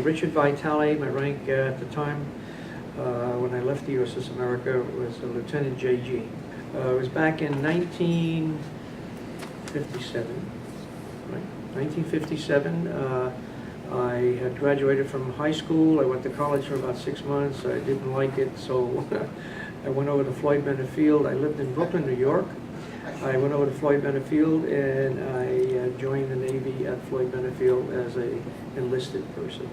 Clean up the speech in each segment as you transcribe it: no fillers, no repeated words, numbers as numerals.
Richard Vitale, my rank at the time when I left the USS America was a Lieutenant JG. It was back in 1957, right? 1957. I had graduated from high school. I went to college for about 6 months. I didn't like it, so I went over to Floyd Bennett Field. I lived in Brooklyn, New York. I went over to Floyd Bennett Field and I joined the Navy at Floyd Bennett Field as a enlisted person.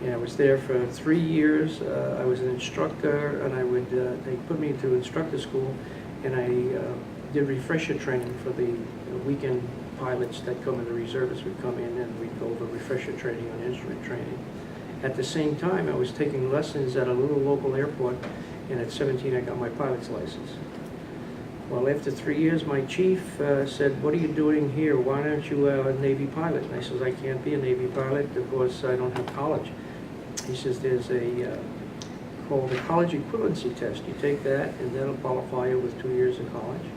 And I was there for 3 years. I was an instructor, and they put me into instructor school, and I did refresher training for the weekend pilots that come in. The reservists would come in and we'd go over refresher training on instrument training. At the same time, I was taking lessons at a little local airport, and at 17 I got my pilot's license. Well, after 3 years, my chief said, "What are you doing here? Why aren't you a Navy pilot?" And I said, "I can't be a Navy pilot because I don't have college." He says, "There's called a college equivalency test. You take that, and that'll qualify you with 2 years of college.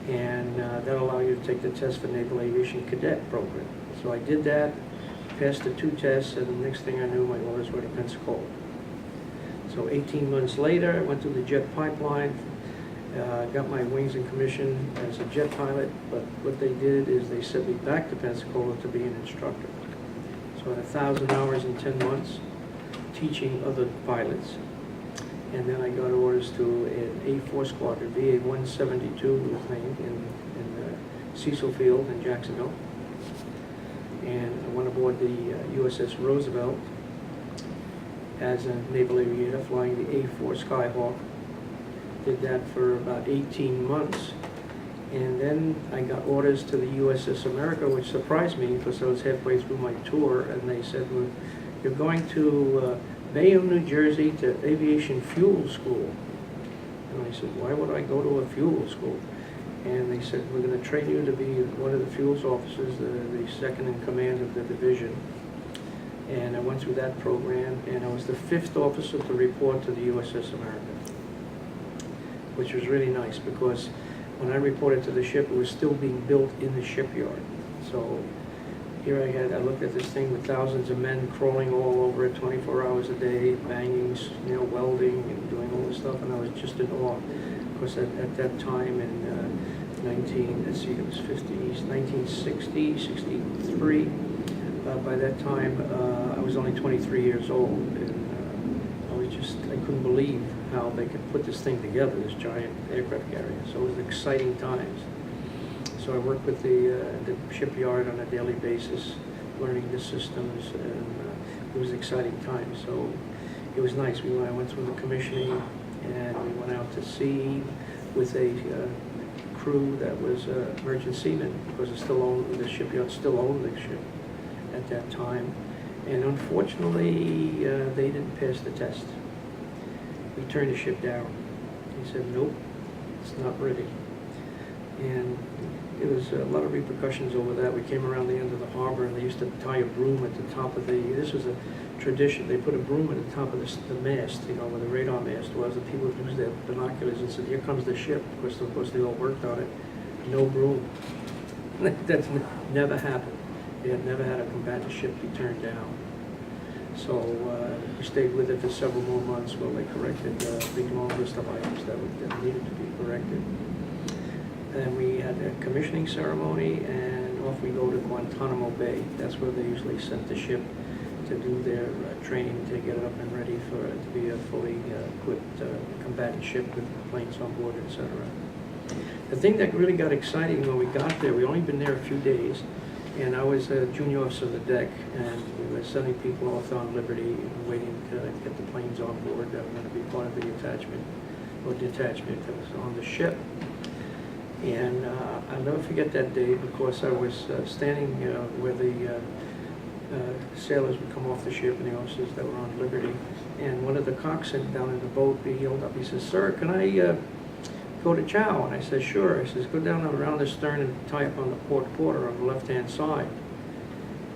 And that'll allow you to take the test for Naval Aviation Cadet Program." So I did that, passed the 2 tests, and the next thing I knew, my orders were to Pensacola. So 18 months later, I went through the jet pipeline, got my wings and commission as a jet pilot, but what they did is they sent me back to Pensacola to be an instructor. So I had 1,000 hours in 10 months teaching other pilots. And then I got orders to an A4 squadron, VA 172 was named in Cecil Field in Jacksonville. And I went aboard the USS Roosevelt as a naval aviator flying the A4 Skyhawk. Did that for about 18 months. And then I got orders to the USS America, which surprised me because I was halfway through my tour, and they said, "Well, you're going to Bayonne, New Jersey to Aviation Fuel School." And I said, "Why would I go to a fuel school?" And they said, "We're going to train you to be one of the fuels officers, the second in command of the division." And I went through that program, and I was the 5th officer to report to the USS America, which was really nice because when I reported to the ship, it was still being built in the shipyard. So here I looked at this thing with thousands of men crawling all over it 24 hours a day, banging, welding and doing all this stuff, and I was just in awe. Because at that time in 1960, 63, by that time I was only 23 years old, and I couldn't believe how they could put this thing together, this giant aircraft carrier. So it was exciting times. So I worked with the shipyard on a daily basis, learning the systems, and it was exciting times. So it was nice. I went through the commissioning, and we went out to sea with a crew that was merchant seamen, because the shipyard still owned the ship at that time. And unfortunately, they didn't pass the test. We turned the ship down. He said, "Nope, it's not ready." And there was a lot of repercussions over that. We came around the end of the harbor, and they used to tie a broom at the top of this was a tradition, they put a broom at the top of the mast, where the radar mast was, and people would use their binoculars and said, "Here comes the ship," because of course they all worked on it. No broom. That's never happened. They had never had a combatant ship be turned down. So we stayed with it for several more months while they corrected a big long list of items that needed to be corrected. And we had a commissioning ceremony, and off we go to Guantanamo Bay. That's where they usually sent the ship to do their training to get it up and ready to be a fully equipped combatant ship with planes on board, etc. The thing that really got exciting when we got there, we only been there a few days, and I was a junior officer of the deck, and we were sending people off on Liberty, waiting to get the planes on board that were going to be part of the detachment that was on the ship. And I'll never forget that day, because I was standing where the sailors would come off the ship and the officers that were on Liberty. And one of the coxswains down in the boat, he yelled up, he says, "Sir, can I go to chow?" And I said, "Sure." He says, "Go down around the stern and tie up on the port quarter on the left-hand side."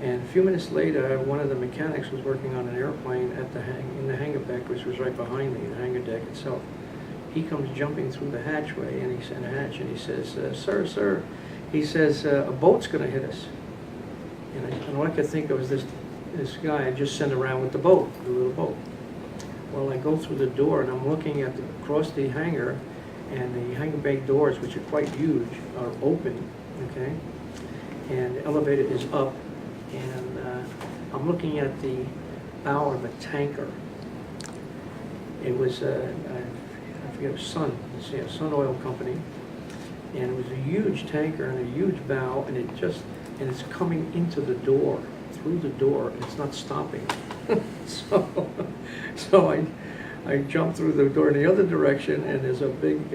And a few minutes later, one of the mechanics was working on an airplane in the hangar deck, which was right behind me, the hangar deck itself. He comes jumping through the hatchway, and he says, "Sir," he says, "a boat's going to hit us." And all I could think of was this this guy had just sent around with the boat, the little boat. Well, I go through the door and I'm looking at across the hangar, and the hangar bay doors, which are quite huge, are open, okay? And the elevator is up, and I'm looking at the bow of a tanker. It was, I forget, it was Sun Oil Company, and it was a huge tanker and a huge bow, and it's coming into the door, through the door, and it's not stopping. So I jumped through the door in the other direction, and there's a big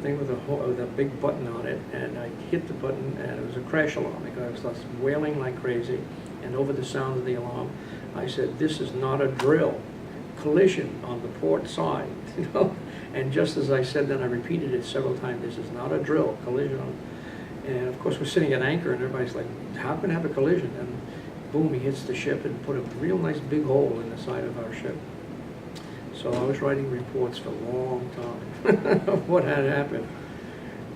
thing with a big button on it, and I hit the button, and it was a crash alarm. I was wailing like crazy, and over the sound of the alarm, I said, "This is not a drill. Collision on the port side," you know. And just as I said that, I repeated it several times. "This is not a drill. Collision on." And of course, we're sitting at anchor, and everybody's like, "How can I have a collision?" And boom, he hits the ship and put a real nice big hole in the side of our ship. So I was writing reports for a long time of what had happened.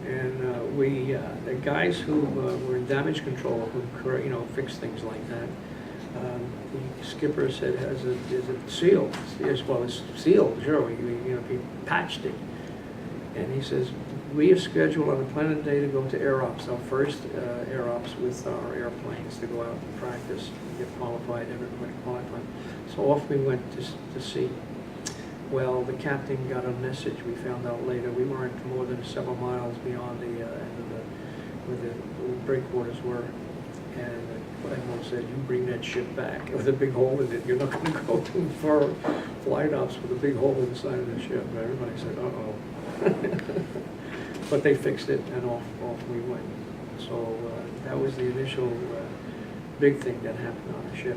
And the guys who were in damage control, who fix things like that, the skipper said, "Is it sealed?" Yes, well, it's sealed, sure. He patched it. And he says, "We have scheduled on a planned day to go to air ops, our first air ops with our airplanes, to go out and practice, and get qualified, everybody qualified." So off we went to sea. Well, the captain got a message, we found out later. We weren't more than several miles beyond the end of where the breakwaters were. And the admiral said, "You bring that ship back with a big hole in it. You're not going to go too far flight ops with a big hole inside of the ship." And everybody said, "Uh-oh." But they fixed it, and off we went. So that was the initial big thing that happened on the ship.